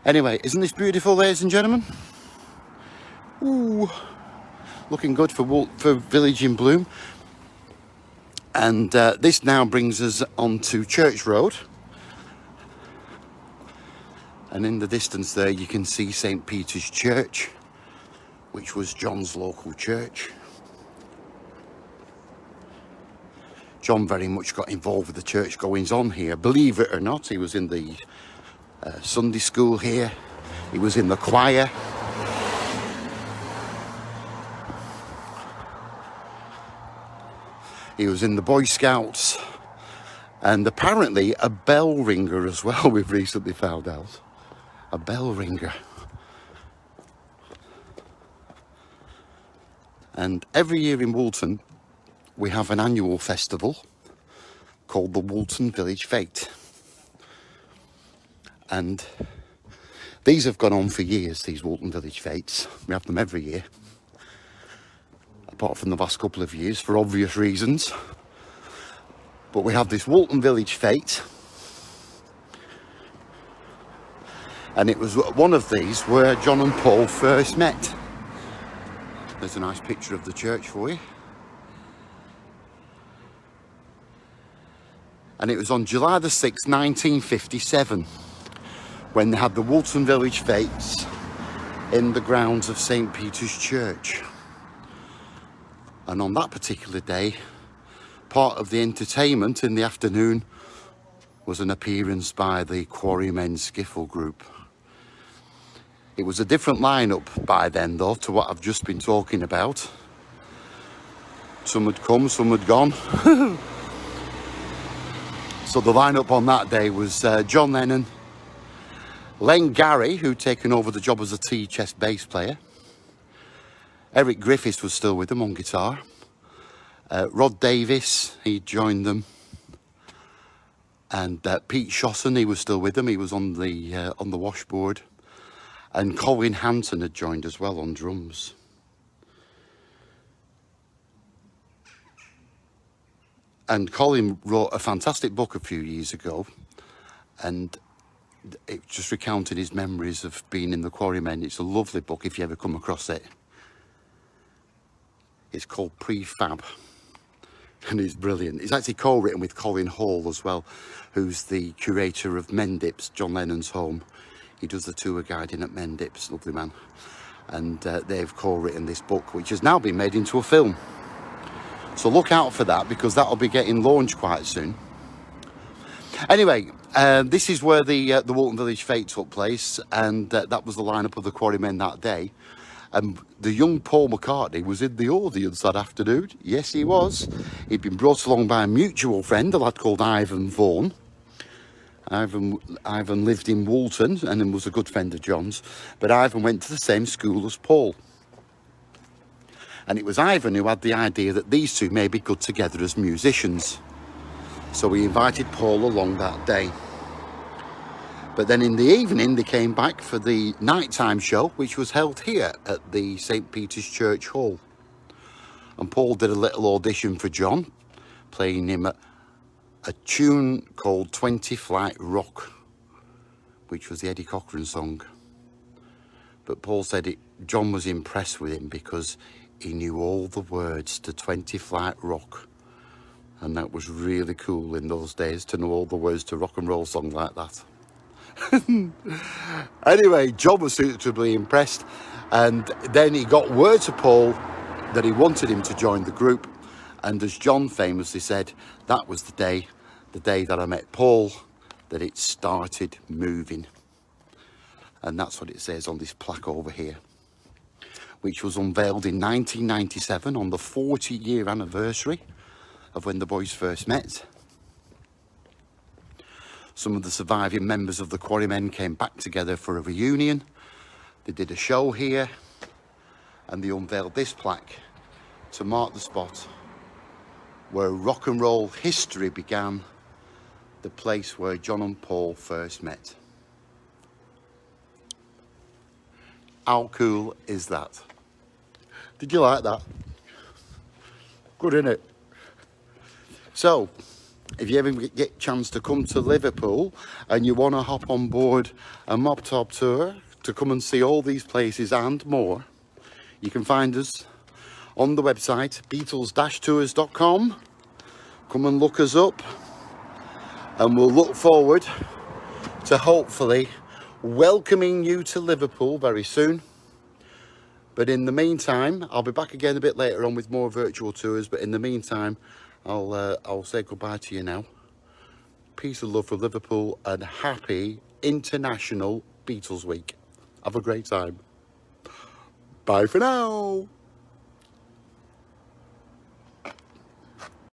Anyway, isn't this beautiful, ladies and gentlemen? Ooh, looking good for Village in Bloom. And this now brings us onto Church Road. And in the distance there you can see St. Peter's Church, which was John's local church. John very much got involved with the church goings on here. Believe it or not, he was in the Sunday school here. He was in the choir. He was in the Boy Scouts. And apparently a bell ringer as well, we've recently found out. A bell ringer. And every year in Woolton, we have an annual festival called the Woolton Village Fete. And these have gone on for years, these Woolton Village Fetes. We have them every year, apart from the last couple of years, for obvious reasons. But we have this Woolton Village Fete. And it was one of these where John and Paul first met. There's a nice picture of the church for you. And it was on July the 6th, 1957, when they had the Woolton Village Fetes in the grounds of St. Peter's Church. And on that particular day, part of the entertainment in the afternoon was an appearance by the Quarrymen Skiffle group. It was a different lineup by then, though, to what I've just been talking about. Some had come, some had gone. So the lineup on that day was John Lennon, Len Gary, who'd taken over the job as a tea-chest bass player. Eric Griffiths was still with them on guitar. Rod Davis, he joined them. And Pete Shosson, he was still with them. He was on the washboard. And Colin Hanson had joined as well on drums. And Colin wrote a fantastic book a few years ago, and it just recounted his memories of being in the Quarrymen. It's a lovely book if you ever come across it. It's called Prefab, and it's brilliant. It's actually co-written with Colin Hall as well, who's the curator of Mendips, John Lennon's home. He does the tour guiding at Mendips, lovely man. And they've co-written this book, which has now been made into a film. So look out for that, because that'll be getting launched quite soon. Anyway, this is where the Woolton Village Fete took place, and that was the lineup of the Quarrymen that day. And the young Paul McCartney was in the audience that afternoon. Yes, he was. He'd been brought along by a mutual friend, a lad called Ivan Vaughan. Ivan lived in Woolton and was a good friend of John's, but Ivan went to the same school as Paul. And it was Ivan who had the idea that these two may be good together as musicians. So he invited Paul along that day. But then in the evening they came back for the nighttime show, which was held here at the St. Peter's Church Hall. And Paul did a little audition for John, playing him a tune called 20 Flight Rock, which was the Eddie Cochran song. But Paul said John was impressed with him because he knew all the words to 20 Flight Rock. And that was really cool in those days, to know all the words to rock and roll song like that. Anyway, John was suitably impressed, and then he got word to Paul that he wanted him to join the group. And as John famously said, that was the day that I met Paul, that it started moving. And that's what it says on this plaque over here, which was unveiled in 1997 on the 40-year anniversary of when the boys first met. Some of the surviving members of the Quarrymen came back together for a reunion. They did a show here, and they unveiled this plaque to mark the spot where rock and roll history began, the place where John and Paul first met. How cool is that? Did you like that? Good, innit? So, if you ever get a chance to come to Liverpool and you want to hop on board a Mop Top Tour to come and see all these places and more, you can find us on the website beatles-tours.com. Come and look us up, and we'll look forward to hopefully welcoming you to Liverpool very soon. But in the meantime, I'll be back again a bit later on with more virtual tours. But in the meantime, I'll say goodbye to you now. Peace and love for Liverpool, and happy International Beatles Week. Have a great time. Bye for now.